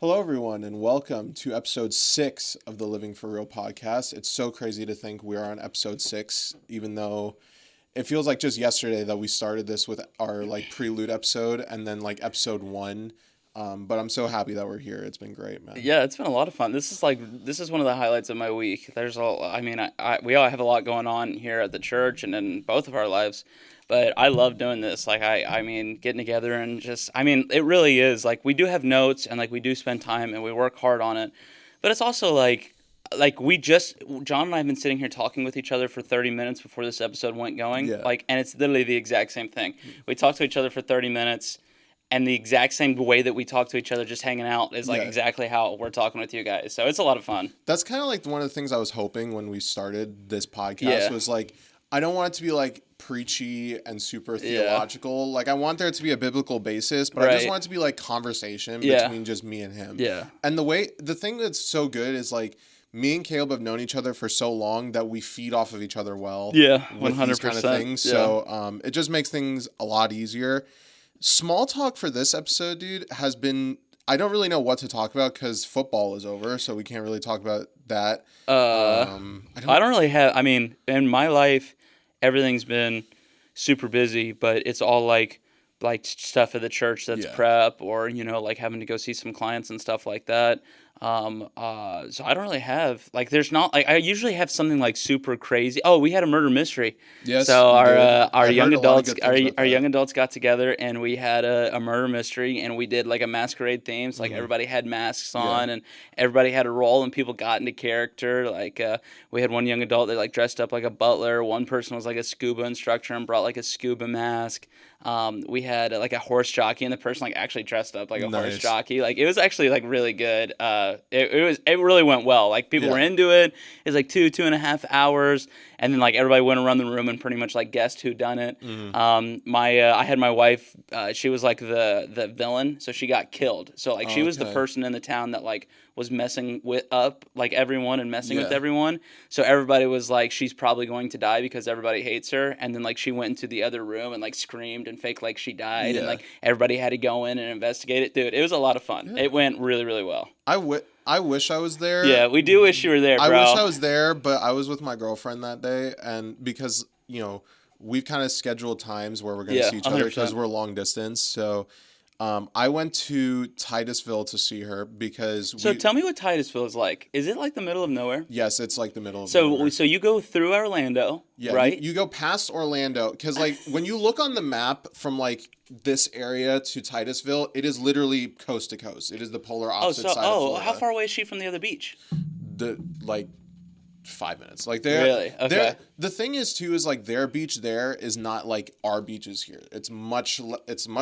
Hello, everyone, and welcome to episode 6 of the Living for Real podcast. It's so crazy to think we are on episode 6, even though it feels like just yesterday that we started this with our prelude episode and then episode 1. But I'm so happy that we're here. It's been great, man. Yeah, it's been a lot of fun. This is one of the highlights of my week. We all have a lot going on here at the church and in both of our lives, but I love doing this. Getting together and it really is we do have notes and we do spend time and we work hard on it, but it's also John and I have been sitting here talking with each other for 30 minutes before this episode went going. Yeah. And it's literally the exact same thing. We talked to each other for 30 minutes. And the exact same way that we talk to each other just hanging out is exactly how we're talking with you guys. So it's a lot of fun. That's kind of one of the things I was hoping when we started this podcast was I don't want it to be preachy and super theological. I want there to be a biblical basis, but I just want it to be conversation between just me and him. Yeah. And the thing that's so good is me and Caleb have known each other for so long that we feed off of each other well. Yeah, with 100%. these kind of things. Yeah. So it just makes things a lot easier. Small talk for this episode, dude, has been... I don't really know what to talk about because football is over, so we can't really talk about that. I don't really have... in my life, everything's been super busy, but it's all stuff at the church that's prep or, having to go see some clients and stuff like that. So I don't really have there's not I usually have something super crazy. Oh, we had a murder mystery. Yes. So our young young adults got together and we had a murder mystery and we did a masquerade theme. So everybody had masks on and everybody had a role and people got into character. We had one young adult that dressed up like a butler. One person was a scuba instructor and brought a scuba mask. We had a horse jockey and the person actually dressed up like a horse jockey. It was actually really good. It really went well. People were into it. It was 2.5 hours, and then everybody went around the room and pretty much guessed who done it. I had my wife. She was the villain, so she got killed. So she was the person in the town that was messing with everyone and messing with everyone. So everybody was she's probably going to die because everybody hates her. And then she went into the other room and screamed and faked she died. And everybody had to go in and investigate it. Dude, it was a lot of fun. Yeah. It went really, really well. I wish I was there. Yeah, we do wish you were there, bro. I wish I was there, but I was with my girlfriend that day. And because, we've kind of scheduled times where we're going to see each other because we're long distance. So... I went to Titusville to see her because tell me what Titusville is like. Is it the middle of nowhere? Yes, it's the middle of nowhere. So you go through Orlando, right? You go past Orlando because when you look on the map from this area to Titusville, it is literally coast to coast. It is the polar opposite side of Florida. How far away is she from the other beach? 5 minutes. Really? Okay. The thing is too is their beach there is not our beaches here. It's much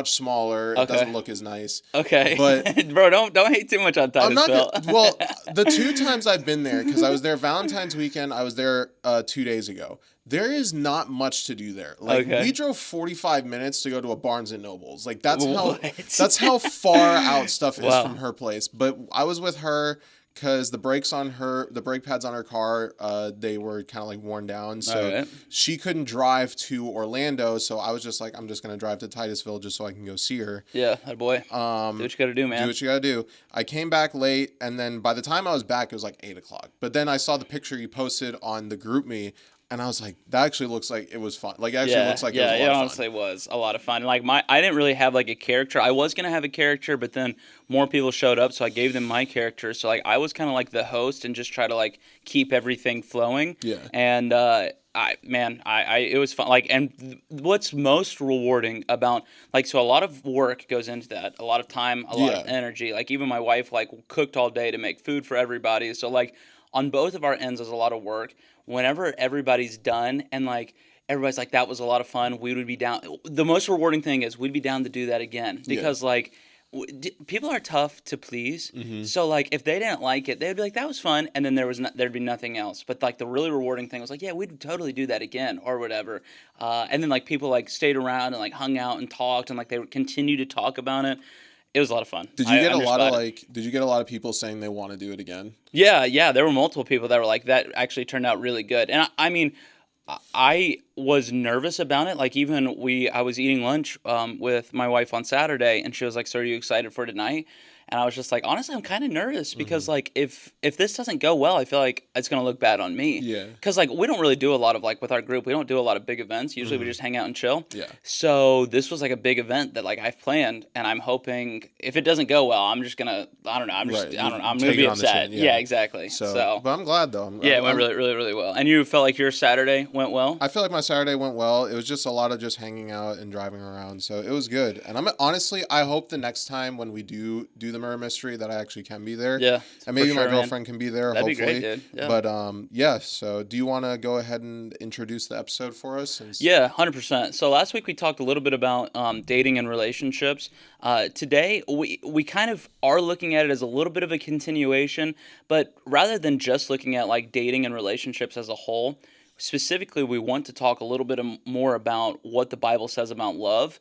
smaller. Okay. It doesn't look as nice. Okay. But bro, don't hate too much on Titusville. Well, the 2 times I've been there because I was there Valentine's weekend. I was there 2 days ago. There is not much to do there. We drove 45 minutes to go to a Barnes and Nobles. That's how far out stuff is from her place. But I was with her. Because the brake pads on her car, they were kind of worn down. So she couldn't drive to Orlando. So I was just I'm just going to drive to Titusville just so I can go see her. Yeah, that boy. Do what you got to do, man. Do what you got to do. I came back late. And then by the time I was back, it was 8 o'clock. But then I saw the picture you posted on the GroupMe. And I was that actually looks like it was fun. Looks like it was a lot of fun. Yeah, it honestly was a lot of fun. I didn't really have a character. I was going to have a character, but then more people showed up, so I gave them my character. So I was kind of the host and just try to keep everything flowing. Yeah. And it was fun. And what's most rewarding about so a lot of work goes into that, a lot of time, a lot of energy. Even my wife cooked all day to make food for everybody. So on both of our ends, there's a lot of work. Whenever everybody's done and everybody's that was a lot of fun, we would be down. The most rewarding thing is we'd be down to do that again because people are tough to please. Mm-hmm. So if they didn't like it, they'd be that was fun, and then there'd be nothing else. But the really rewarding thing was yeah, we'd totally do that again or whatever. And then people stayed around and hung out and talked and they would continue to talk about it. It was a lot of fun. Did you get a lot of people saying they want to do it again? Yeah, there were multiple people that were that actually turned out really good. And I was nervous about it. I was eating lunch with my wife on Saturday, and she was so are you excited for tonight? And I was just like, honestly, I'm kind of nervous because like if this doesn't go well, I feel like it's gonna look bad on me. Yeah. Because like we don't really do a lot of like with our group, we don't do a lot of big events. Usually we just hang out and chill. Yeah. So this was like a big event that like I've planned, and I'm hoping if it doesn't go well, I'm just gonna I don't know. I'm just Right. I don't know. I'm Take gonna be it on the upset. chin, Yeah, exactly. So but I'm glad though. yeah, it went really, really, really well. And you felt like your Saturday went well? I feel like my Saturday went well. It was just a lot of just hanging out and driving around, so it was good. And I'm honestly, I hope the next time when we do the murder mystery that I actually can be there. Yeah, and maybe for my sure, man. girlfriend can be there. That'd hopefully. be great, dude. Yeah. But yeah. So do you want to go ahead and introduce the episode for us? Yeah, 100%. So last week we talked a little bit about dating and relationships. Today we kind of are looking at it as a little bit of a continuation, but rather than just looking at like dating and relationships as a whole, specifically we want to talk a little bit more about what the Bible says about love.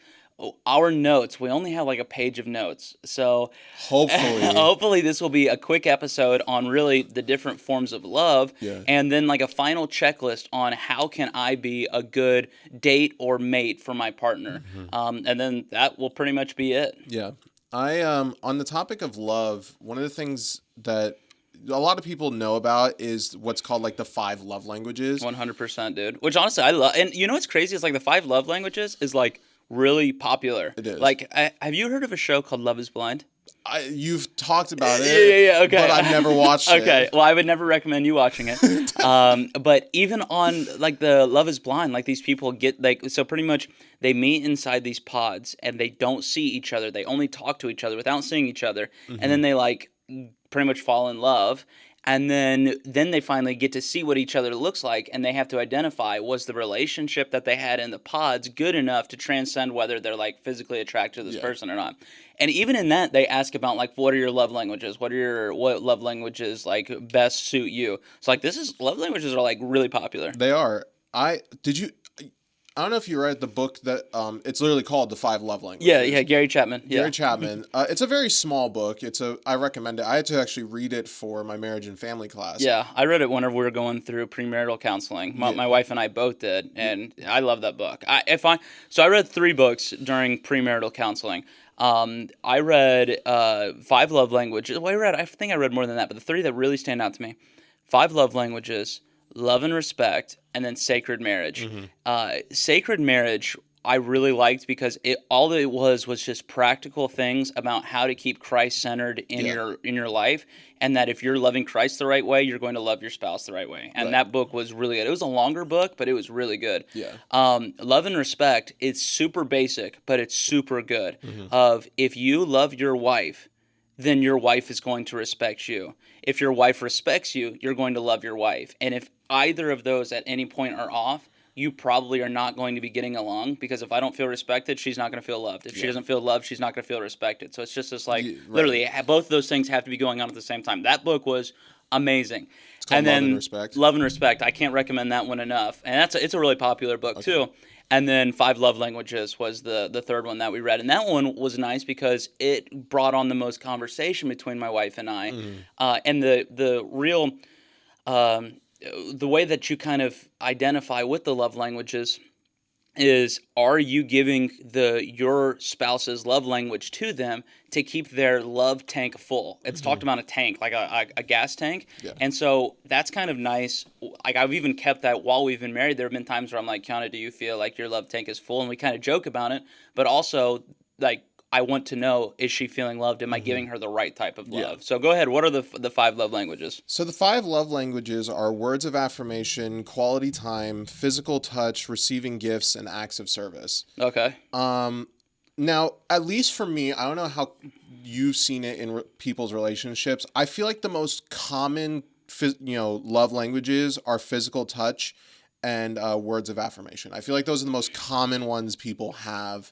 Our notes, we only have like a page of notes. So hopefully this will be a quick episode on really the different forms of love, and then like a final checklist on how can I be a good date or mate for my partner. And then that will pretty much be it. Yeah. I on the topic of love, one of the things that a lot of people know about is what's called like the 5 love languages. 100%, dude. Which honestly I love. And you know what's crazy is like the 5 love languages is like really popular. It is. Like, have you heard of a show called Love is Blind? You've talked about it. Yeah, okay. But I've never watched it. Okay, well, I would never recommend you watching it. But even on, like, the Love is Blind, like, these people get, like, so pretty much they meet inside these pods, and they don't see each other. They only talk to each other without seeing each other. And then they, like, pretty much fall in love. And then they finally get to see what each other looks like, and they have to identify, was the relationship that they had in the pods good enough to transcend whether they're like physically attracted to this person or not. And even in that, they ask about like, what are your love languages? What love languages like best suit you? So like love languages are like really popular. They are. I don't know if you read the book that it's literally called The 5 Love Languages. Yeah, Gary Chapman. Gary Chapman. It's a very small book. I recommend it. I had to actually read it for my marriage and family class. Yeah, I read it whenever we were going through premarital counseling. My wife and I both did, and I love that book. So I read 3 books during premarital counseling. I read 5 love languages. Well, I think I read more than that, but the 3 that really stand out to me: 5 love languages, Love and Respect, and then Sacred Marriage. Sacred Marriage I really liked because all it was just practical things about how to keep Christ centered in your life, and that if you're loving Christ the right way, you're going to love your spouse the right way. And that book was really good. It was a longer book, but it was really good. Love and Respect, it's super basic, but it's super good. Of if you love your wife, then your wife is going to respect you. If your wife respects you, you're going to love your wife. And if either of those at any point are off, you probably are not going to be getting along, because if I don't feel respected, she's not going to feel loved. If she doesn't feel loved, she's not going to feel respected. So it's just this like, literally, both of those things have to be going on at the same time. That book was amazing. It's called Love and Respect. Love and Respect. I can't recommend that one enough. And it's a really popular book too. And then 5 Love Languages was the third one that we read. And that one was nice because it brought on the most conversation between my wife and I. And the real, the way that you kind of identify with the love languages is, are you giving your spouse's love language to them to keep their love tank full? It's talked about a tank, like a gas tank. And so that's kind of nice. Like, I've even kept that while we've been married. There have been times where I'm like, Kiana, do you feel like your love tank is full? And we kind of joke about it, but also like, I want to know, is she feeling loved? Am I giving her the right type of love? So go ahead. What are the 5 love languages? So the 5 love languages are words of affirmation, quality time, physical touch, receiving gifts, and acts of service. Okay. Now, at least for me, I don't know how you've seen it in people's relationships. I feel like the most common, love languages are physical touch and words of affirmation. I feel like those are the most common ones people have,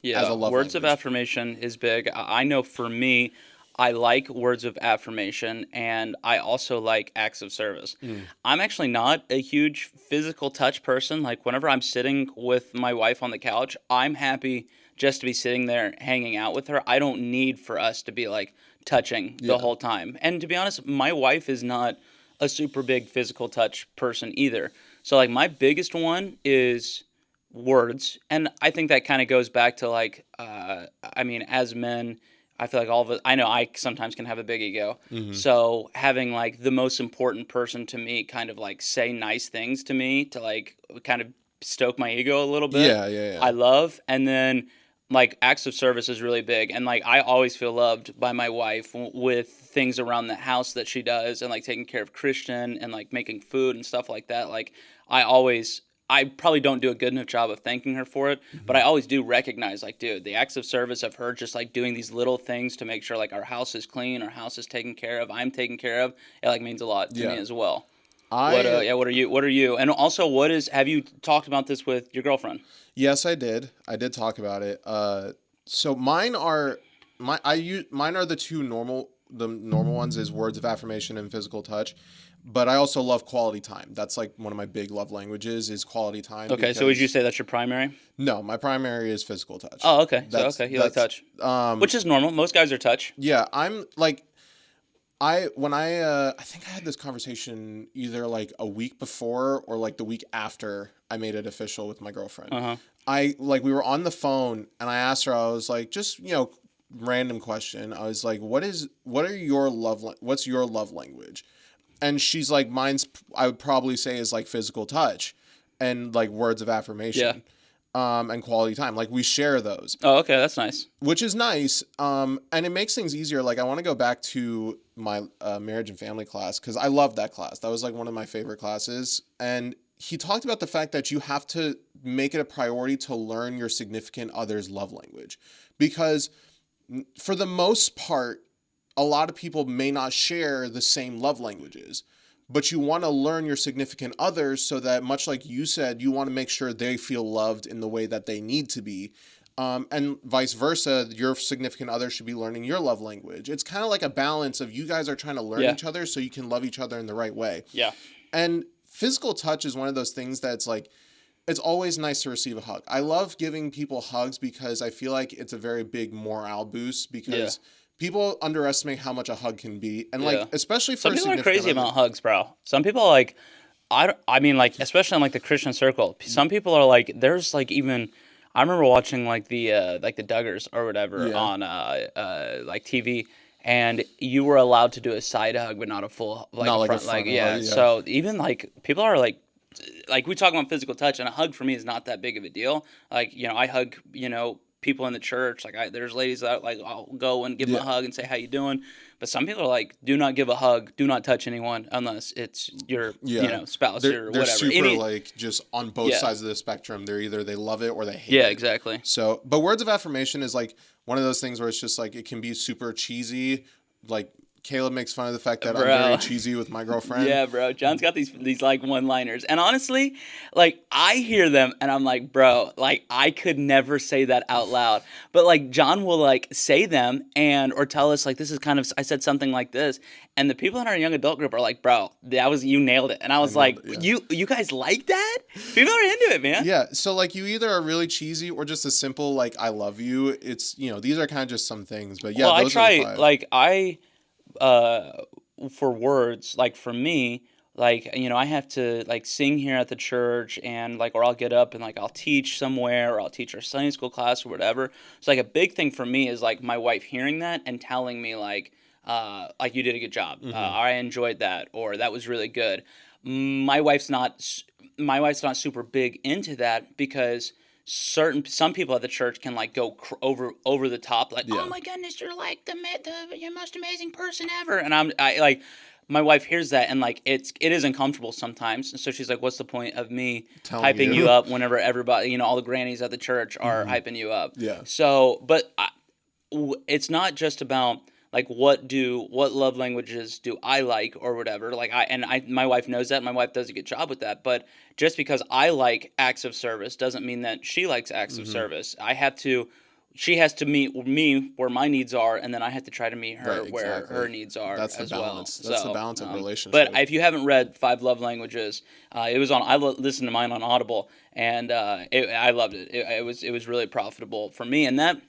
as a love words language. of affirmation is big. I know for me, I like words of affirmation, and I also like acts of service. I'm actually not a huge physical touch person. Like, whenever I'm sitting with my wife on the couch, I'm happy just to be sitting there hanging out with her. I don't need for us to be like touching the whole time. And to be honest, my wife is not a super big physical touch person either. So like, my biggest one is words. And I think that kind of goes back to like, as men, I feel like all of it. I know I sometimes can have a big ego. Mm-hmm. So having like the most important person to me kind of like say nice things to me to like kind of stoke my ego a little bit. Yeah. I love. And then like acts of service is really big. And like I always feel loved by my wife with things around the house that she does and like taking care of Christian and like making food and stuff like that. Like I probably don't do a good enough job of thanking her for it, but I always do recognize, like, dude, the acts of service of her just like doing these little things to make sure like our house is clean, our house is taken care of, I'm taken care of. It like means a lot to me as well. What are you? And also, have you talked about this with your girlfriend? Yes, I did. I did talk about it. So mine are the two normal ones is words of affirmation and physical touch. But I also love quality time. That's like one of my big love languages is quality time. Okay, so would you say that's your primary? No, my primary is physical touch. Oh, okay. You like touch, which is normal. Most guys are touch. Yeah, I'm like, I think I had this conversation either like a week before or like the week after I made it official with my girlfriend. We were on the phone and I asked her, I was like, just random question. I was like, what's your love language? And she's like, I would probably say is like physical touch and like words of affirmation. And quality time. Like we share those. Oh, okay. That's nice. Which is nice. And it makes things easier. Like I want to go back to my marriage and family class because I loved that class. That was like one of my favorite classes. And he talked about the fact that you have to make it a priority to learn your significant other's love language. Because for the most part, a lot of people may not share the same love languages, but you want to learn your significant others so that, much like you said, you want to make sure they feel loved in the way that they need to be. And vice versa, your significant other should be learning your love language. It's kind of like a balance of you guys are trying to learn each other so you can love each other in the right way. Yeah. And physical touch is one of those things that's like, it's always nice to receive a hug. I love giving people hugs because I feel like it's a very big morale boost because people underestimate how much a hug can be, and like especially for some people are crazy about hugs, bro. Some people are like, I mean, like especially in like the Christian circle, some people are like, there's like even, I remember watching like the Duggars or whatever on like TV, and you were allowed to do a side hug, but not a full like not a like front, a front like hug, So even like people are like we talk about physical touch, and a hug for me is not that big of a deal. Like I hug people in the church. Like there's ladies that like I'll go and give them a hug and say how you doing, but some people are like, do not give a hug, do not touch anyone unless it's your spouse or whatever. They're super like just on both sides of the spectrum. They're either they love it or they hate it. Yeah, exactly. So, but words of affirmation is like one of those things where it's just like it can be super cheesy. Like Caleb makes fun of the fact that I'm very cheesy with my girlfriend. Yeah, bro. John's got these like one-liners. And honestly, like I hear them and I'm like, bro, like I could never say that out loud. But like John will like say them or tell us like, this is kind of, I said something like this. And the people in our young adult group are like, bro, you nailed it. And I was like, you guys like that? People are into it, man. Yeah. So like you either are really cheesy or just a simple, like, I love you. It's, these are kind of just some things, but yeah. Well, for words, like for me, like, I have to like sing here at the church and like, or I'll get up and like, I'll teach somewhere or I'll teach our Sunday school class or whatever. So like a big thing for me is like my wife hearing that and telling me like you did a good job. Mm-hmm. I enjoyed that, or that was really good. My wife's not super big into that because some people at the church can like go over the top, like, oh my goodness, you're like the most amazing person ever, and I like my wife hears that and like it is uncomfortable sometimes, and so she's like, what's the point of me hyping you up whenever everybody, all the grannies at the church are hyping you up? Yeah. So, but it's not just about like what love languages do I like or whatever. Like my wife knows that. My wife does a good job with that. But just because I like acts of service doesn't mean that she likes acts of service. She has to meet me where my needs are, and then I have to try to meet her where her needs are. That's the balance. Well. That's the balance of relationship. But if you haven't read 5 Love Languages, it was on. I listened to mine on Audible, and I loved it. It was really profitable for me, and that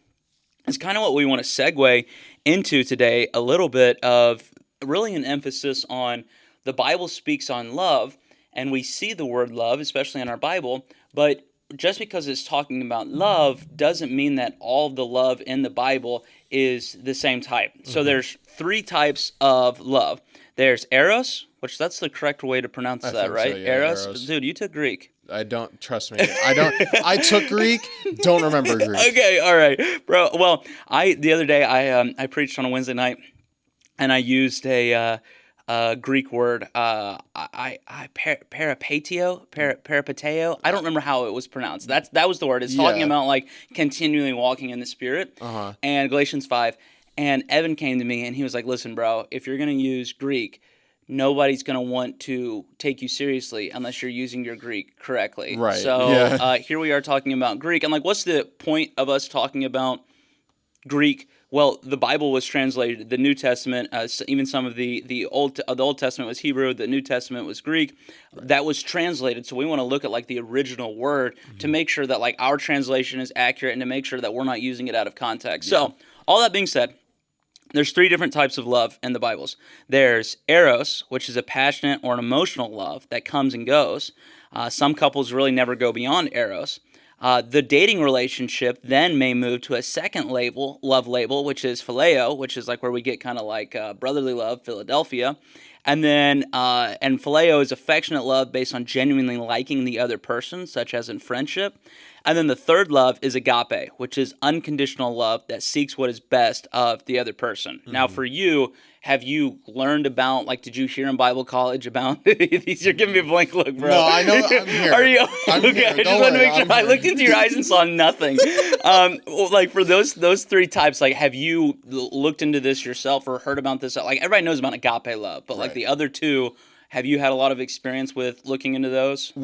is kind of what we want to segue into today, a little bit of really an emphasis on the Bible speaks on love, and we see the word love, especially in our Bible, but just because it's talking about love doesn't mean that all of the love in the Bible is the same type. So there's 3 types of love. There's eros, which that's the correct way to pronounce that, right? So, yeah, Eros. Dude, you took Greek. I don't, trust me. I took Greek, don't remember Greek. Okay, all right, bro. Well, the other day I preached on a Wednesday night, and I used a Greek word, peripateo. I don't remember how it was pronounced. That was the word. It's talking about like continually walking in the Spirit. And Galatians 5. And Evan came to me and he was like, "Listen, bro, if you're gonna use Greek, nobody's going to want to take you seriously unless you're using your Greek correctly." Right. So here we are talking about Greek. And like, what's the point of us talking about Greek? Well, the Bible was translated. The New Testament, even some of the Old Testament was Hebrew. The New Testament was Greek. Right. That was translated. So we want to look at like the original word to make sure that like our translation is accurate and to make sure that we're not using it out of context. Yeah. So all that being said, there's 3 different types of love in the Bibles. There's eros, which is a passionate or an emotional love that comes and goes. Some couples really never go beyond eros. The dating relationship then may move to a second love label, which is phileo, which is like where we get kind of like brotherly love, Philadelphia. And then, and phileo is affectionate love based on genuinely liking the other person, such as in friendship. And then the third love is agape, which is unconditional love that seeks what is best of the other person. Mm-hmm. Now, for you, have you learned about, like, did you hear in Bible college about these? You're giving me a blank look, bro. No, I know. I'm here. Are you? I'm okay, here. I just want to make sure. I looked into your eyes and saw nothing. Like, for those 3 types, like, have you looked into this yourself or heard about this? Like, everybody knows about agape love, but, like, the other 2, have you had a lot of experience with looking into those?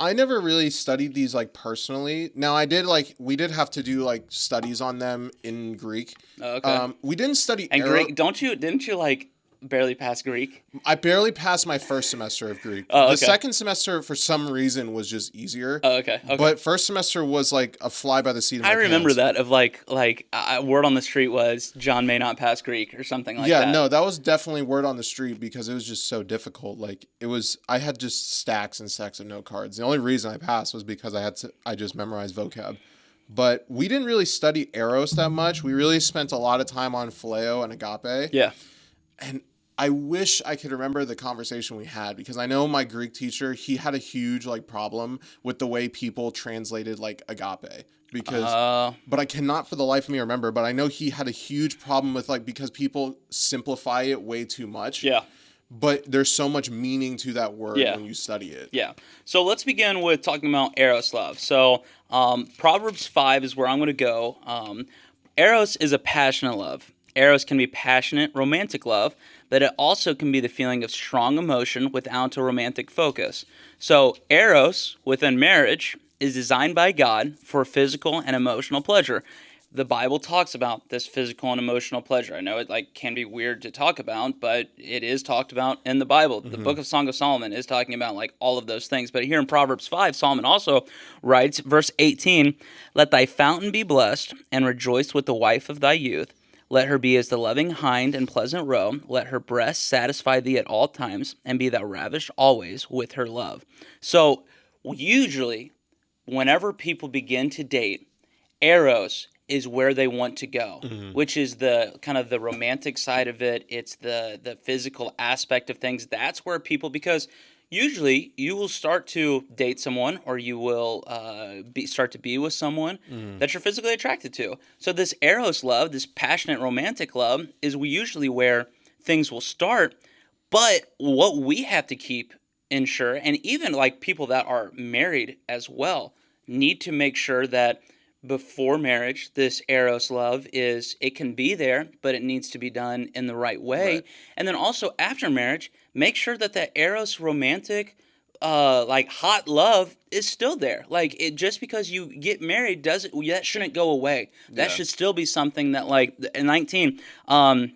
I never really studied these like personally. Now we did have to do like studies on them in Greek. Okay. We didn't study Greek. Didn't you like barely pass Greek? I barely passed my first semester of Greek. Oh, okay. The second semester, for some reason, was just easier. Oh, okay. But first semester was like a fly by the seat of my pants. I remember that of like word on the street was John may not pass Greek or something like that. Yeah, no, that was definitely word on the street because it was just so difficult. Like I had just stacks and stacks of note cards. The only reason I passed was because I just memorized vocab. But we didn't really study eros that much. We really spent a lot of time on phileo and agape. Yeah. And I wish I could remember the conversation we had because I know my Greek teacher, he had a huge like problem with the way people translated like agape but I cannot for the life of me remember, but I know he had a huge problem with like because people simplify it way too much. Yeah. But there's so much meaning to that word when you study it. Yeah. So let's begin with talking about eros love. So Proverbs 5 is where I'm going to go. Eros is a passionate love. Eros can be passionate, romantic love, but it also can be the feeling of strong emotion without a romantic focus. So eros within marriage is designed by God for physical and emotional pleasure. The Bible talks about this physical and emotional pleasure. I know it like can be weird to talk about, but it is talked about in the Bible. Mm-hmm. The book of Song of Solomon is talking about like all of those things. But here in Proverbs 5, Solomon also writes, verse 18, "Let thy fountain be blessed, and rejoice with the wife of thy youth. Let her be as the loving hind and pleasant roe. Let her breast satisfy thee at all times, and be thou ravished always with her love." So usually, whenever people begin to date, eros is where they want to go, which is the kind of the romantic side of it. It's the physical aspect of things. That's where people, because usually you will start to date someone or you will start to be with someone that you're physically attracted to. So this eros love, this passionate romantic love, is usually where things will start. But what we have to keep ensure, and even like people that are married as well, need to make sure that before marriage, this eros love it can be there, but it needs to be done in the right way. Right. And then also after marriage, make sure that that eros romantic, like hot love is still there. Like it, just because you get married that shouldn't go away. That should still be something that like in 19, and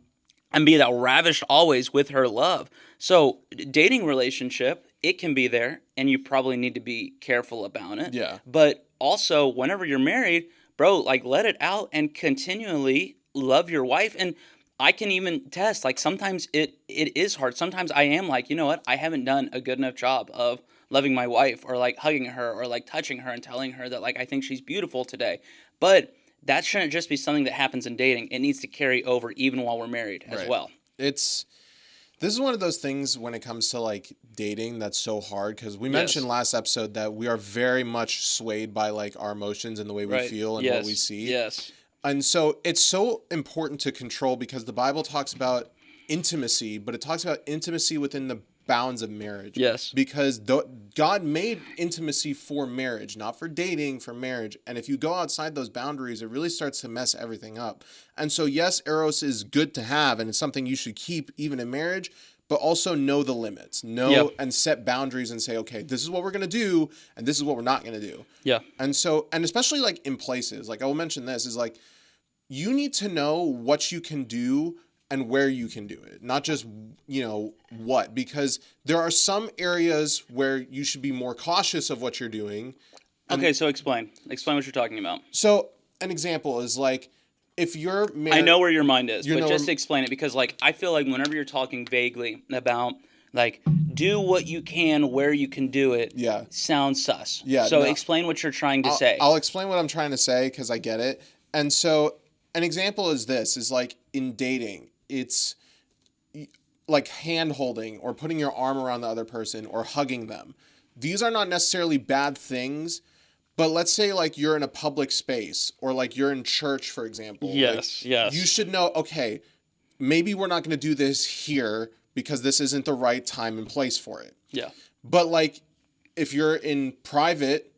be thou ravished always with her love. So dating relationship, it can be there and you probably need to be careful about it. Yeah. But also, whenever you're married, bro, like let it out and continually love your wife. And I can even test, like sometimes it is hard. Sometimes I am like, you know what? I haven't done a good enough job of loving my wife or like hugging her or like touching her and telling her that like I think she's beautiful today. But that shouldn't just be something that happens in dating. It needs to carry over even while we're married as well. This is one of those things when it comes to like dating that's so hard, because we mentioned last episode that we are very much swayed by like our emotions and the way we feel and what we see. Yes. And so it's so important to control, because the Bible talks about intimacy, but it talks about intimacy within the bounds of marriage. Yes. Because God made intimacy for marriage, not for dating, for marriage. And if you go outside those boundaries, it really starts to mess everything up. And so, yes, Eros is good to have, and it's something you should keep even in marriage, but also know the limits. And set boundaries and say, okay, this is what we're going to do, and this is what we're not going to do. Yeah. And so, and especially like in places, like I will mention this, is like, you need to know what you can do and where you can do it, not just, what, because there are some areas where you should be more cautious of what you're doing. Okay, so explain what you're talking about. So an example is like, if you're married, I know where your mind is, but just explain it, because like, I feel like whenever you're talking vaguely about like, do what you can where you can do it, sounds sus. Yeah. So explain what you're trying to say. I'll explain what I'm trying to say, because I get it. And so an example is like in dating, it's like hand holding or putting your arm around the other person or hugging them. These are not necessarily bad things, but let's say like you're in a public space, or like you're in church, for example. Yes. You should know, okay, maybe we're not going to do this here because this isn't the right time and place for it. Yeah. But like if you're in private,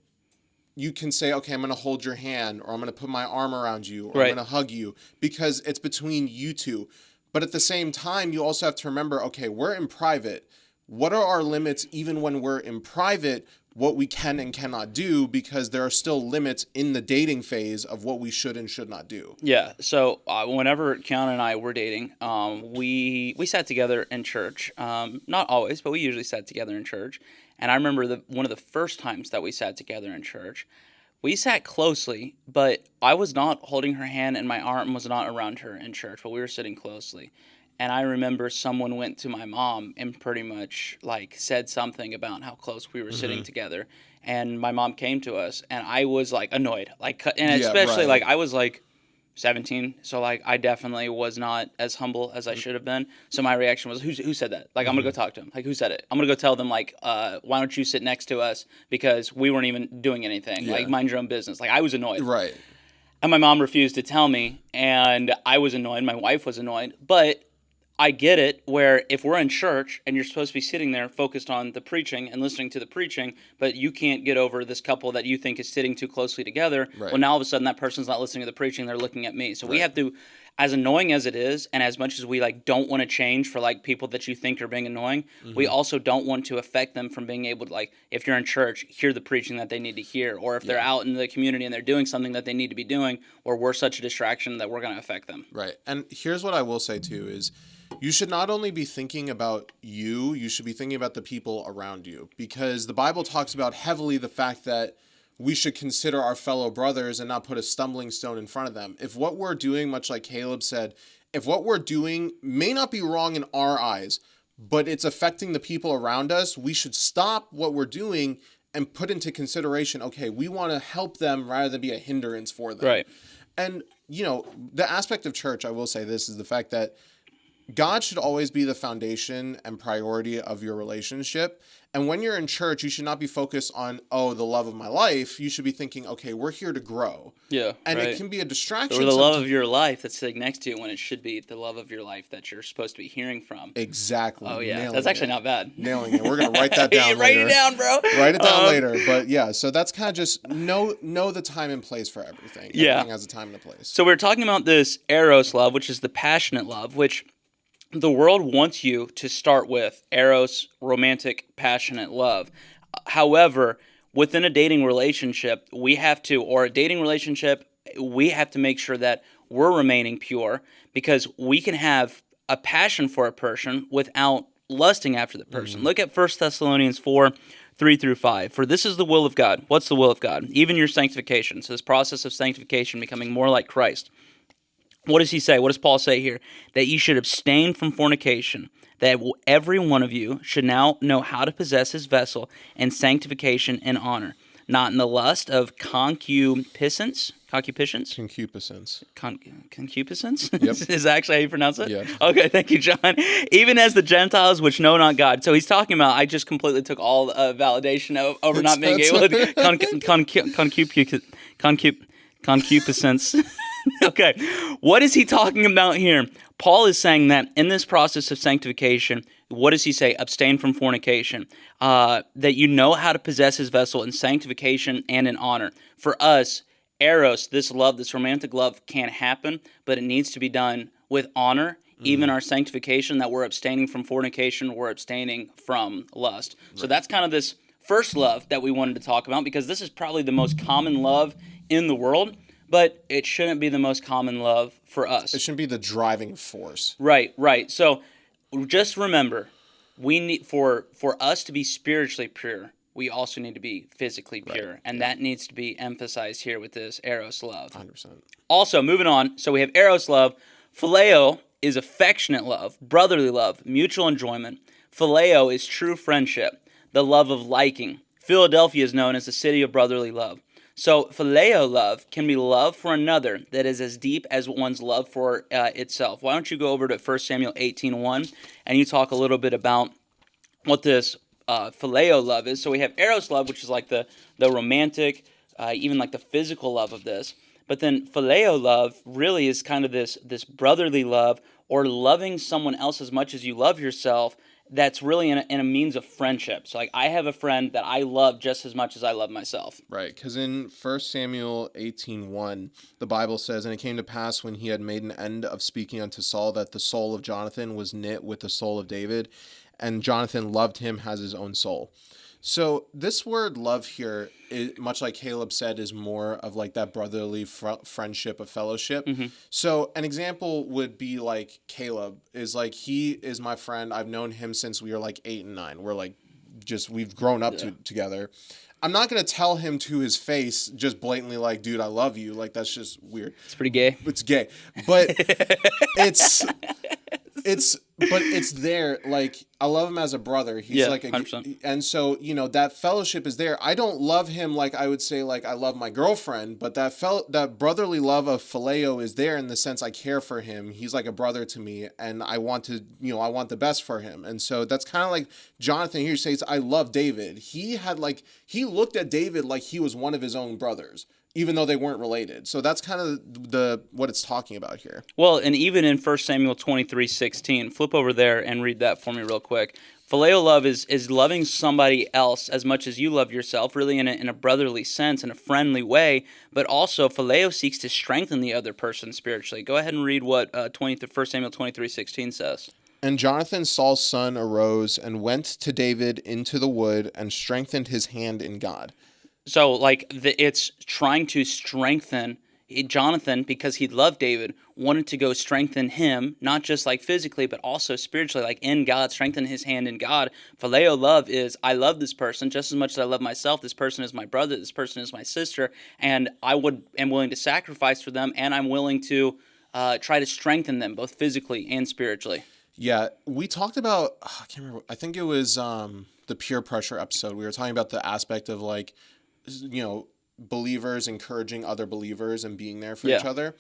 you can say, okay, I'm going to hold your hand, or I'm going to put my arm around you, or I'm going to hug you, because it's between you two. But at the same time, you also have to remember, okay, we're in private. What are our limits even when we're in private, what we can and cannot do, because there are still limits in the dating phase of what we should and should not do. Yeah. So whenever Kiana and I were dating, we sat together in church. Not always, but we usually sat together in church. And I remember one of the first times that we sat together in church, we sat closely, but I was not holding her hand and my arm was not around her in church, but we were sitting closely. And I remember someone went to my mom and pretty much like said something about how close we were sitting together. And my mom came to us, and I was like annoyed, like, and especially like I was like 17, so like I definitely was not as humble as I should have been. So my reaction was, who said that? Like, I'm gonna go talk to him. Like, who said it? I'm gonna go tell them, like, why don't you sit next to us, because we weren't even doing anything. Like, mind your own business. Like, I was annoyed. Right. And my mom refused to tell me, and I was annoyed. My wife was annoyed, but I get it, where if we're in church and you're supposed to be sitting there focused on the preaching and listening to the preaching, but you can't get over this couple that you think is sitting too closely together, well, now all of a sudden that person's not listening to the preaching, they're looking at me. So we have to, as annoying as it is, and as much as we like don't want to change for like people that you think are being annoying, we also don't want to affect them from being able to, like, if you're in church, hear the preaching that they need to hear, or if they're out in the community and they're doing something that they need to be doing, or we're such a distraction that we're going to affect them. Right. And here's what I will say too is, you should not only be thinking about you should be thinking about the people around you, because the Bible talks about heavily the fact that we should consider our fellow brothers and not put a stumbling stone in front of them. If what we're doing, much like Caleb said, if what we're doing may not be wrong in our eyes, but it's affecting the people around us, we should stop what we're doing and put into consideration, okay, we want to help them rather than be a hindrance for them. Right. And, the aspect of church, I will say this, is the fact that God should always be the foundation and priority of your relationship. And when you're in church, you should not be focused on, the love of my life. You should be thinking, okay, we're here to grow. Yeah. And it can be a distraction. Or the love of your life that's sitting next to you, when it should be the love of your life that you're supposed to be hearing from. Exactly. Oh, yeah. That's actually not bad. Nailing it. We're going to write that down later. Write it down, bro. Write it down later. But yeah, so that's kind of just know the time and place for everything. Yeah. Everything has a time and a place. So we're talking about this Eros love, which is the passionate love, which the world wants you to start with Eros, romantic, passionate love. However, within a dating relationship, we have to make sure that we're remaining pure, because we can have a passion for a person without lusting after the person. Look at 1 Thessalonians 4, 3-5. For this is the will of God. What's the will of God? Even your sanctification. So this process of sanctification, becoming more like Christ. What does he say? What does Paul say here? That you should abstain from fornication, that every one of you should now know how to possess his vessel in sanctification and honor, not in the lust of concupiscence. Concupiscence? Concupiscence. Concupiscence? Yep. Is that actually how you pronounce it? Yeah. Okay, thank you, John. Even as the Gentiles which know not God. So he's talking about, I just completely took all validation over not being able to concupiscence. Okay, what is he talking about here? Paul is saying that in this process of sanctification, what does he say? Abstain from fornication. That you know how to possess his vessel in sanctification and in honor. For us, eros, this love, this romantic love can't happen, but it needs to be done with honor. Even our sanctification, that we're abstaining from fornication, we're abstaining from lust. Right. So that's kind of this first love that we wanted to talk about, because this is probably the most common love in the world, but it shouldn't be the most common love for us. It shouldn't be the driving force. Right. So just remember, we need for us to be spiritually pure, we also need to be physically pure. Right. And that needs to be emphasized here with this eros love. 100%. Also, moving on, so we have eros love. Phileo is affectionate love, brotherly love, mutual enjoyment. Phileo is true friendship, the love of liking. Philadelphia is known as the city of brotherly love. So phileo love can be love for another that is as deep as one's love for itself. Why don't you go over to 1 Samuel 18:1 and you talk a little bit about what this phileo love is. So we have eros love, which is like the romantic, even like the physical love of this. But then phileo love really is kind of this brotherly love, or loving someone else as much as you love yourself. That's really in a means of friendship. So like I have a friend that I love just as much as I love myself. Right, because in 1 Samuel 18:1, the Bible says, "And it came to pass when he had made an end of speaking unto Saul, that the soul of Jonathan was knit with the soul of David, and Jonathan loved him as his own soul." So this word love here, much like Caleb said, is more of like that brotherly friendship, of fellowship. Mm-hmm. So an example would be like Caleb is like, he is my friend. I've known him since we were like 8 and 9. We're like, we've grown up together. I'm not going to tell him to his face just blatantly like, dude, I love you. Like, that's just weird. It's pretty gay. It's gay. But it's there. Like, I love him as a brother. He's like 100%. And so, that fellowship is there. I don't love him like I would say like I love my girlfriend, but that brotherly love of phileo is there in the sense I care for him. He's like a brother to me, and I want the best for him. And so that's kind of like Jonathan here says, I love David. He looked at David like he was one of his own brothers, even though they weren't related. So that's kind of what it's talking about here. Well, and even in 1 Samuel 23:16, flip over there and read that for me real quick. Phileo love is loving somebody else as much as you love yourself, really in a brotherly sense, in a friendly way, but also phileo seeks to strengthen the other person spiritually. Go ahead and read what 1 Samuel 23:16 says. "And Jonathan, Saul's son, arose and went to David into the wood and strengthened his hand in God." So, it's trying to strengthen Jonathan, because he loved David, wanted to go strengthen him, not just like physically, but also spiritually, like in God, strengthen his hand in God. Phileo love is, I love this person just as much as I love myself. This person is my brother. This person is my sister. And am willing to sacrifice for them, and I'm willing to try to strengthen them both physically and spiritually. Yeah, we talked about, I can't remember, I think it was the peer pressure episode. We were talking about the aspect of like, believers encouraging other believers and being there for each other.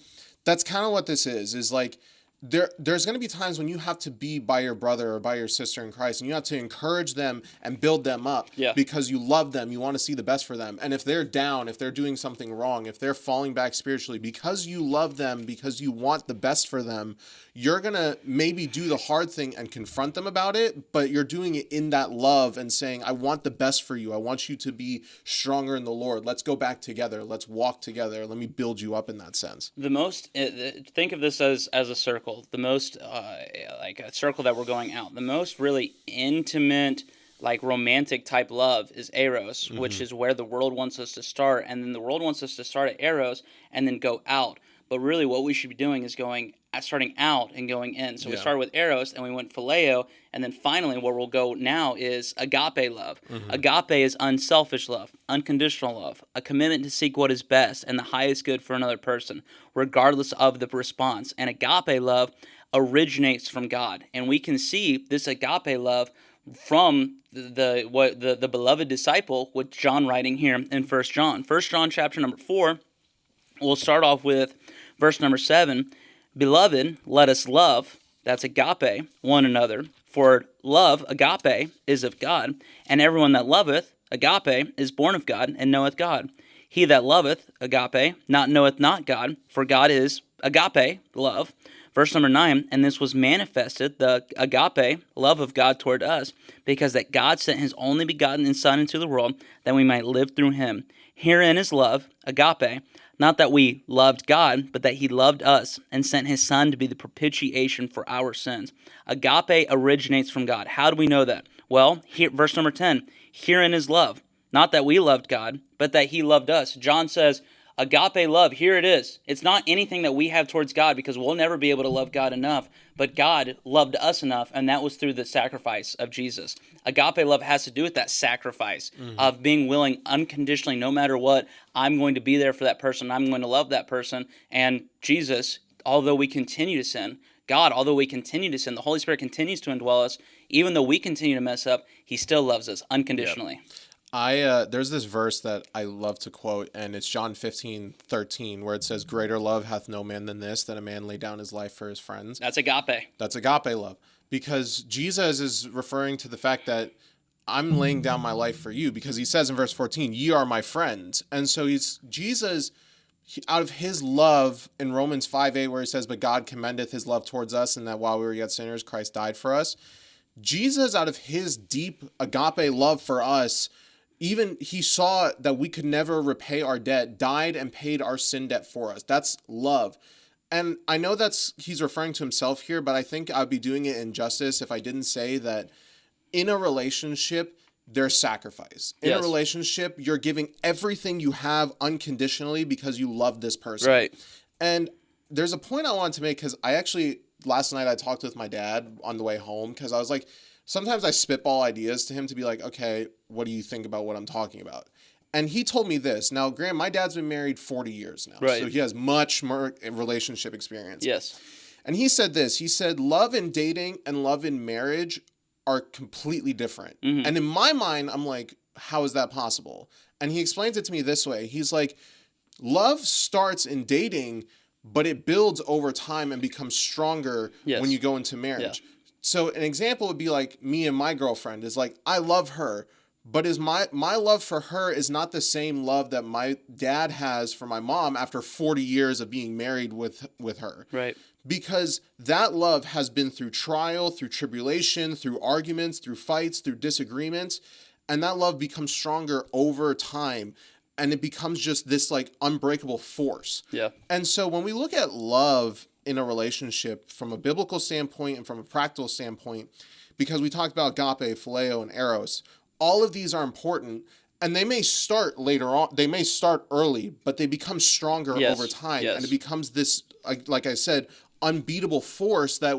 That's kind of what this is like there's going to be times when you have to be by your brother or by your sister in Christ, and you have to encourage them and build them up because you love them. You want to see the best for them. And if they're down, if they're doing something wrong, if they're falling back spiritually, because you love them, because you want the best for them, you're going to maybe do the hard thing and confront them about it, but you're doing it in that love and saying, I want the best for you. I want you to be stronger in the Lord. Let's go back together. Let's walk together. Let me build you up in that sense. Think of this as a circle. The most, like a circle that we're going out. The most really intimate, like romantic type love is eros, which is where the world wants us to start. And then the world wants us to start at eros and then go out. But really what we should be doing is starting out and going in. So we started with eros, and we went phileo, and then finally where we'll go now is agape love. Agape is unselfish love, unconditional love, a commitment to seek what is best and the highest good for another person, regardless of the response. And agape love originates from God. And we can see this agape love from the beloved disciple, with John writing here in 1 John. 1 John chapter number 4, we'll start off with verse number 7. Beloved, let us love, that's agape, one another. For love, agape, is of God, and everyone that loveth, agape, is born of God, and knoweth God. He that loveth, agape, knoweth not God, for God is agape, love. Verse number 9, and this was manifested, the agape, love of God toward us, because that God sent his only begotten Son into the world, that we might live through him. Herein is love, agape, not that we loved God, but that he loved us and sent his Son to be the propitiation for our sins. Agape originates from God. How do we know that? Well, here, verse number 10, herein is love, not that we loved God, but that he loved us. John says, agape love, here it is. It's not anything that we have towards God, because we'll never be able to love God enough, but God loved us enough, and that was through the sacrifice of Jesus. Agape love has to do with that sacrifice of being willing unconditionally, no matter what, I'm going to be there for that person, I'm going to love that person. And Jesus, although we continue to sin, God, although we continue to sin, the Holy Spirit continues to indwell us, even though we continue to mess up, he still loves us unconditionally. Yep. There's this verse that I love to quote, and it's John 15:13, where it says, greater love hath no man than this, that a man lay down his life for his friends. That's agape. That's agape love. Because Jesus is referring to the fact that I'm laying down my life for you, because he says in verse 14, ye are my friends. And so Jesus, out of his love in Romans 5:8, where he says, but God commendeth his love towards us, and that while we were yet sinners, Christ died for us. Jesus, out of his deep agape love for us, even he saw that we could never repay our debt, died and paid our sin debt for us. That's love. And I know he's referring to himself here, but I think I'd be doing it injustice if I didn't say that in a relationship, there's sacrifice. In a relationship, you're giving everything you have unconditionally because you love this person. Right. And there's a point I wanted to make, because last night I talked with my dad on the way home, because I was like, sometimes I spitball ideas to him to be like, okay, what do you think about what I'm talking about? And he told me this. Now, Graham, my dad's been married 40 years now. Right. So he has much more relationship experience. Yes. And he said this. He said, love in dating and love in marriage are completely different. Mm-hmm. And in my mind, I'm like, how is that possible? And he explains it to me this way. He's like, love starts in dating, but it builds over time and becomes stronger when you go into marriage. Yeah. So an example would be like me and my girlfriend is like, I love her, but my love for her is not the same love that my dad has for my mom after 40 years of being married with her. Right. Because that love has been through trial, through tribulation, through arguments, through fights, through disagreements, and that love becomes stronger over time. And it becomes just this like unbreakable force. Yeah. And so when we look at love in a relationship from a biblical standpoint and from a practical standpoint, because we talked about agape, phileo, and eros, all of these are important, and they may start later on. They may start early, but they become stronger over time. Yes. And it becomes this, like I said, unbeatable force that,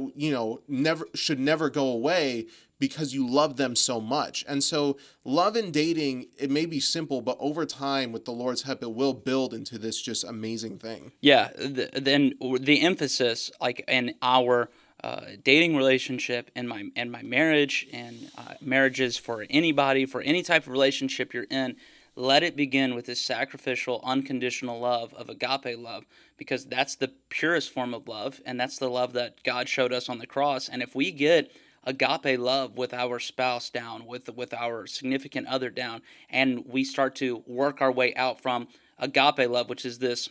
should never go away, because you love them so much. And so love in dating, it may be simple, but over time, with the Lord's help, it will build into this just amazing thing. Yeah. Then the emphasis, like in our dating relationship, and my marriage, and marriages for anybody, for any type of relationship you're in, let it begin with this sacrificial, unconditional love of agape love, because that's the purest form of love, and that's the love that God showed us on the cross. And if we get agape love with our spouse down, with our significant other down, and we start to work our way out from agape love, which is this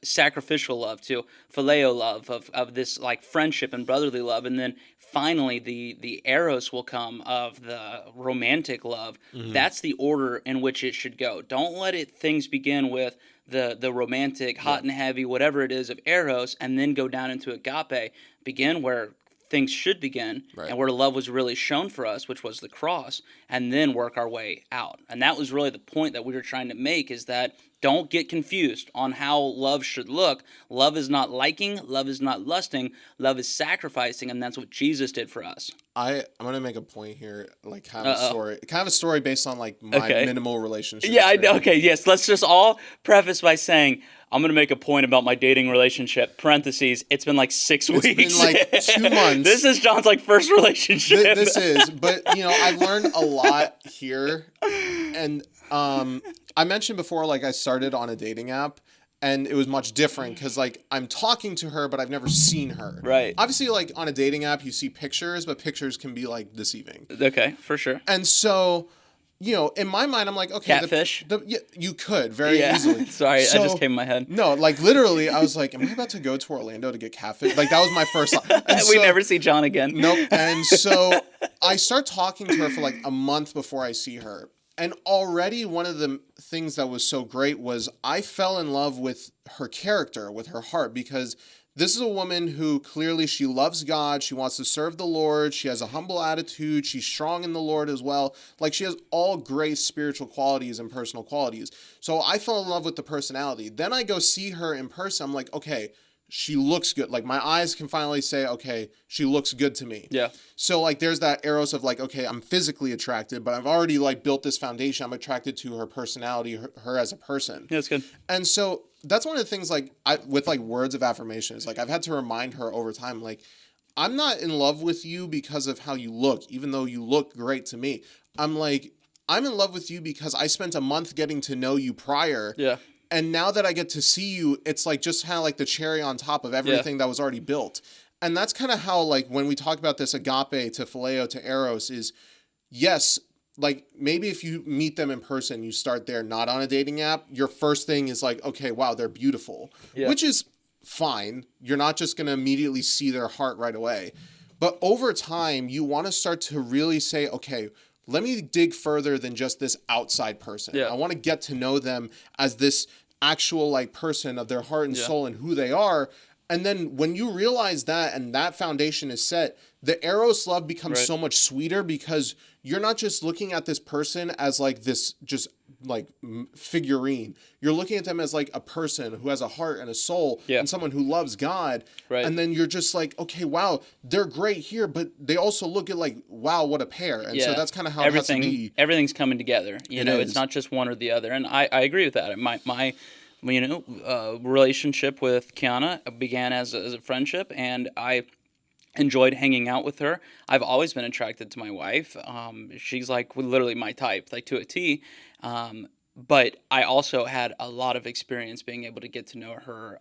sacrificial love, to phileo love of this like friendship and brotherly love, and then finally the eros will come of the romantic love. Mm-hmm. That's the order in which it should go. Don't let things begin with the romantic, hot and heavy, whatever it is, of eros, and then go down into agape. Begin where things should begin, and where love was really shown for us, which was the cross, and then work our way out. And that was really the point that we were trying to make, is that don't get confused on how love should look. Love is not liking, love is not lusting, love is sacrificing, and that's what Jesus did for us. I'm gonna make a point here, like kind of a story based on like my minimal relationship. Yeah, I know. Okay, yes. Let's just all preface by saying I'm gonna make a point about my dating relationship. Parentheses. It's been like 6 weeks. It's been like 2 months. This is John's like first relationship. This is, but I've learned a lot here, and I mentioned before, like I started on a dating app. And it was much different because, like, I'm talking to her, but I've never seen her. Right. Obviously, like, on a dating app, you see pictures, but pictures can be, like, deceiving. Okay, for sure. And so, in my mind, I'm like, okay. Catfish? Yeah, you could very easily. Sorry, I just came in my head. No, like, literally, I was like, am I about to go to Orlando to get catfish? Like, that was my first thought. We never see John again. Nope. And so I start talking to her for, like, a month before I see her. And already one of the things that was so great was I fell in love with her character, with her heart, because this is a woman who clearly she loves God. She wants to serve the Lord. She has a humble attitude. She's strong in the Lord as well. Like she has all great spiritual qualities and personal qualities. So I fell in love with the personality. Then I go see her in person. I'm like, okay, she looks good. Like my eyes can finally say, okay, she looks good to me. Yeah. So like there's that eros of like, okay, I'm physically attracted, but I've already like built this foundation. I'm attracted to her personality, her as a person. Yeah, that's good. And so that's one of the things like with like words of affirmation is like I've had to remind her over time, like I'm not in love with you because of how you look, even though you look great to me. I'm in love with you because I spent a month getting to know you prior. Yeah. And now that I get to see you, it's like just kind of like the cherry on top of everything that was already built. And that's kind of how like when we talk about this agape to phileo to eros is, yes, like maybe if you meet them in person, you start there, not on a dating app. Your first thing is like, okay, wow, they're beautiful, which is fine. You're not just going to immediately see their heart right away. But over time, you want to start to really say, okay, let me dig further than just this outside person. Yeah. I want to get to know them as this actual like person of their heart and soul and who they are. And then when you realize that and that foundation is set, the eros love becomes so much sweeter because you're not just looking at this person as like this just like figurine. You're looking at them as like a person who has a heart and a soul and someone who loves God. Right. And then you're just like, okay, wow, they're great here, but they also look at like, wow, what a pair. And so that's kind of how it has to be. Everything's coming together. You know, it's not just one or the other. And I agree with that. My relationship with Kiana began as a friendship, and I enjoyed hanging out with her. I've always been attracted to my wife. She's like literally my type, like to a T. But I also had a lot of experience being able to get to know her,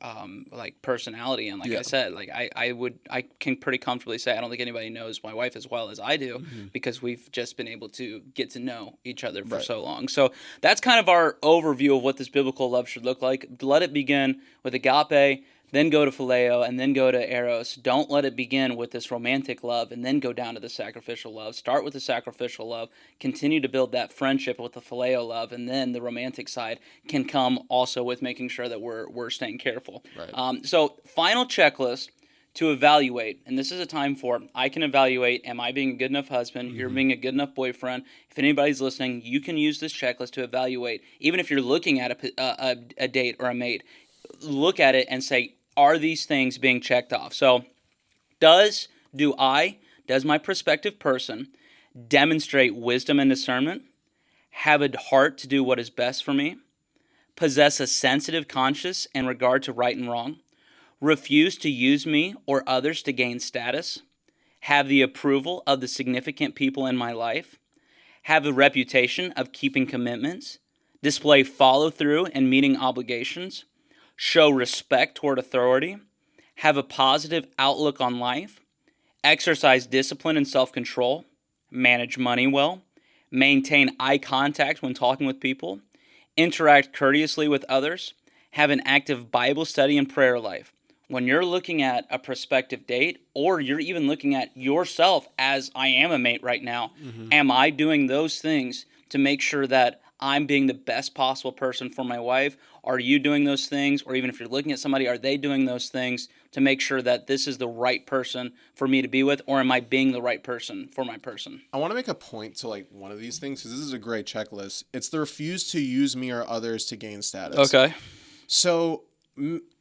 like personality. And like I said, like I can pretty comfortably say, I don't think anybody knows my wife as well as I do because we've just been able to get to know each other for so long. So that's kind of our overview of what this biblical love should look like. Let it begin with agape, then go to phileo, and then go to eros. Don't let it begin with this romantic love and then go down to the sacrificial love. Start with the sacrificial love, continue to build that friendship with the phileo love, and then the romantic side can come also with making sure that we're staying careful. Right. So final checklist to evaluate, and this is a time for, I can evaluate, am I being a good enough husband? You're being a good enough boyfriend. If anybody's listening, you can use this checklist to evaluate, even if you're looking at a date or a mate, look at it and say, are these things being checked off? So does my prospective person demonstrate wisdom and discernment, have a heart to do what is best for me, possess a sensitive conscience in regard to right and wrong, refuse to use me or others to gain status, have the approval of the significant people in my life, have a reputation of keeping commitments, display follow-through and meeting obligations, show respect toward authority, have a positive outlook on life, exercise discipline and self-control, manage money well, maintain eye contact when talking with people, interact courteously with others, have an active Bible study and prayer life. When you're looking at a prospective date, or you're even looking at yourself as I am a mate right now, am I doing those things to make sure that I'm being the best possible person for my wife? Are you doing those things? Or even if you're looking at somebody, are they doing those things to make sure that this is the right person for me to be with? Or am I being the right person for my person? I want to make a point to like one of these things because this is a great checklist. It's the refuse to use me or others to gain status. Okay. So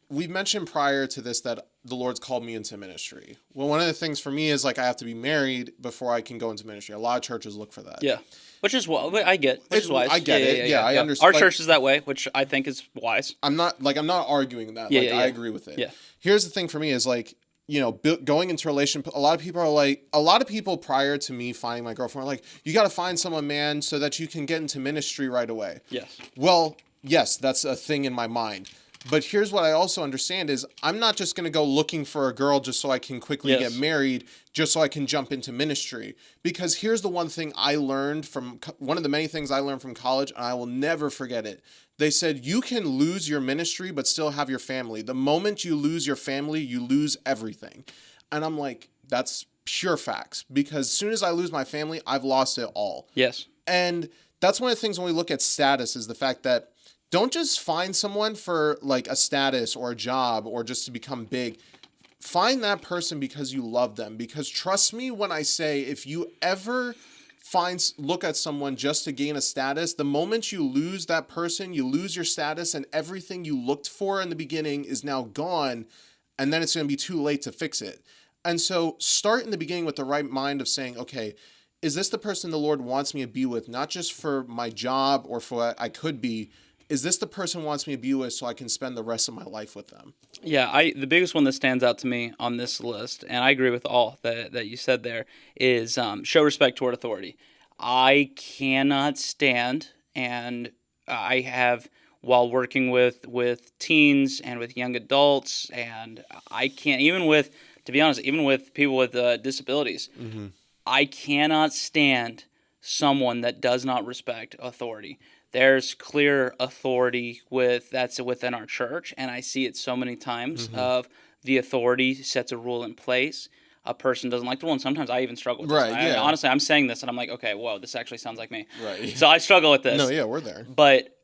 we've mentioned prior to this that the Lord's called me into ministry. Well, one of the things for me is like I have to be married before I can go into ministry. A lot of churches look for that. Yeah. Which is what I get. Which is wise. I get it. Yeah, I understand. Our church is that way, which I think is wise. I'm not arguing that. I agree with it. Yeah. Here's the thing for me is like, you know, going into a relationship, a lot of people prior to me finding my girlfriend are like, you got to find someone, man, so that you can get into ministry right away. Yes. Well, yes, that's a thing in my mind. But here's what I also understand is I'm not just going to go looking for a girl just so I can quickly get married, just so I can jump into ministry. Because here's the one thing I learned from, one of the many things I learned from college, and I will never forget it. They said, you can lose your ministry, but still have your family. The moment you lose your family, you lose everything. And I'm like, that's pure facts. Because as soon as I lose my family, I've lost it all. Yes. And that's one of the things when we look at status is the fact that don't just find someone for like a status or a job or just to become big. Find that person because you love them. Because trust me when I say if you ever look at someone just to gain a status, the moment you lose that person, you lose your status and everything you looked for in the beginning is now gone, and then it's going to be too late to fix it. And so start in the beginning with the right mind of saying, okay, is this the person the Lord wants me to be with, not just for my job or for what I could be? Is this the person wants me to be with so I can spend the rest of my life with them? Yeah, the biggest one that stands out to me on this list, and I agree with all that you said there, is show respect toward authority. I cannot stand, and I have, while working with teens and with young adults, and I can't, even with, to be honest, even with people with disabilities, I cannot stand someone that does not respect authority. There's clear authority that's within our church, and I see it so many times of the authority sets a rule in place. A person doesn't like the rule, and sometimes I even struggle with this. Honestly, I'm saying this, and I'm like, okay, whoa, this actually sounds like me. Right. So I struggle with this. No, yeah, we're there. But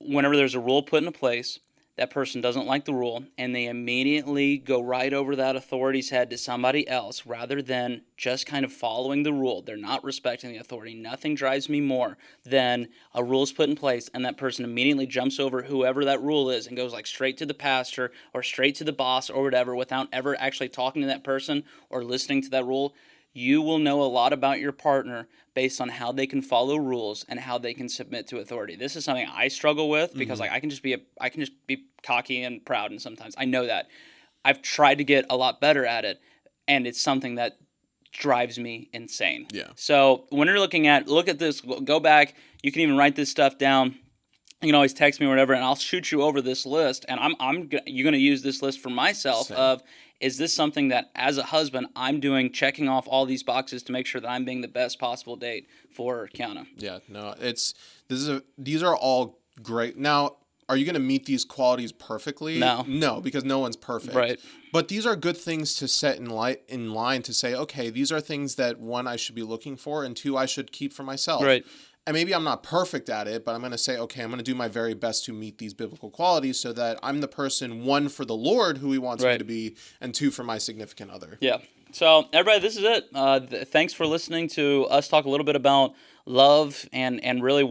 whenever there's a rule put into place, that person doesn't like the rule, and they immediately go right over that authority's head to somebody else rather than just kind of following the rule. They're not respecting the authority. Nothing drives me more than a rule is put in place and that person immediately jumps over whoever that rule is and goes like straight to the pastor or straight to the boss or whatever without ever actually talking to that person or listening to that rule. You will know a lot about your partner based on how they can follow rules and how they can submit to authority. This is something I struggle with because like I can just be cocky and proud, and sometimes I know that. I've tried to get a lot better at it, and it's something that drives me insane. Yeah. So when you're look at this, go back. You can even write this stuff down. You can always text me or whatever, and I'll shoot you over this list. And you're going to use this list for myself. Same. Of, is this something that as a husband I'm doing, checking off all these boxes to make sure that I'm being the best possible date for Kiana? Yeah, no, these are all great. Now, are you going to meet these qualities perfectly? No, because no one's perfect. Right. But these are good things to set in line to say, okay, these are things that one, I should be looking for, and two, I should keep for myself. Right. And maybe I'm not perfect at it, but I'm going to say, okay, I'm going to do my very best to meet these biblical qualities so that I'm the person, one, for the Lord who he wants me to be, and two, for my significant other. Yeah. So, everybody, this is it. Thanks for listening to us talk a little bit about love and really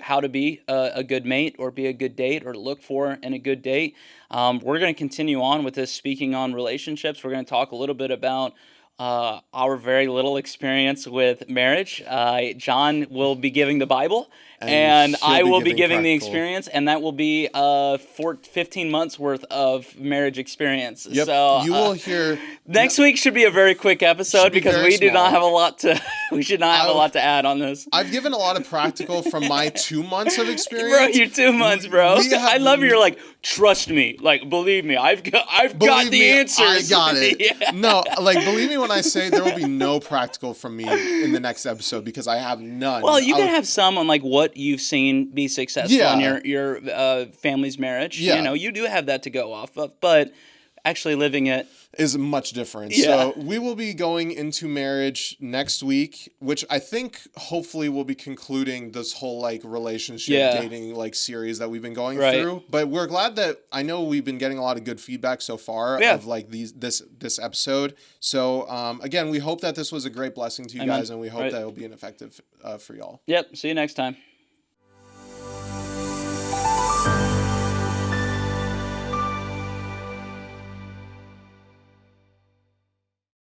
how to be a good mate or be a good date or look for in a good date. We're going to continue on with this speaking on relationships. We're going to talk a little bit about our very little experience with marriage. John will be giving the Bible, and I will be giving the experience, and that will be 15 months worth of marriage experience. Yep. So you will hear next week should be a very quick episode because we do not have a lot to. We should not have a lot to add on this. I've given a lot of practical from my 2 months of experience. Bro, you're 2 months, bro. I love you're like, trust me, like believe me, I've got the answers. I got it. Yeah. No, like believe me when I say there will be no practical from me in the next episode because I have none. Well, you can have some on like what you've seen be successful in your family's marriage. Yeah. You know, you do have that to go off of, but actually living it is much different. Yeah. So we will be going into marriage next week, which I think hopefully will be concluding this whole like relationship dating like series that we've been going through. But we're glad that I know we've been getting a lot of good feedback so far of like this episode. So again, we hope that this was a great blessing to you guys, and we hope that it will be an effective for y'all. Yep. See you next time.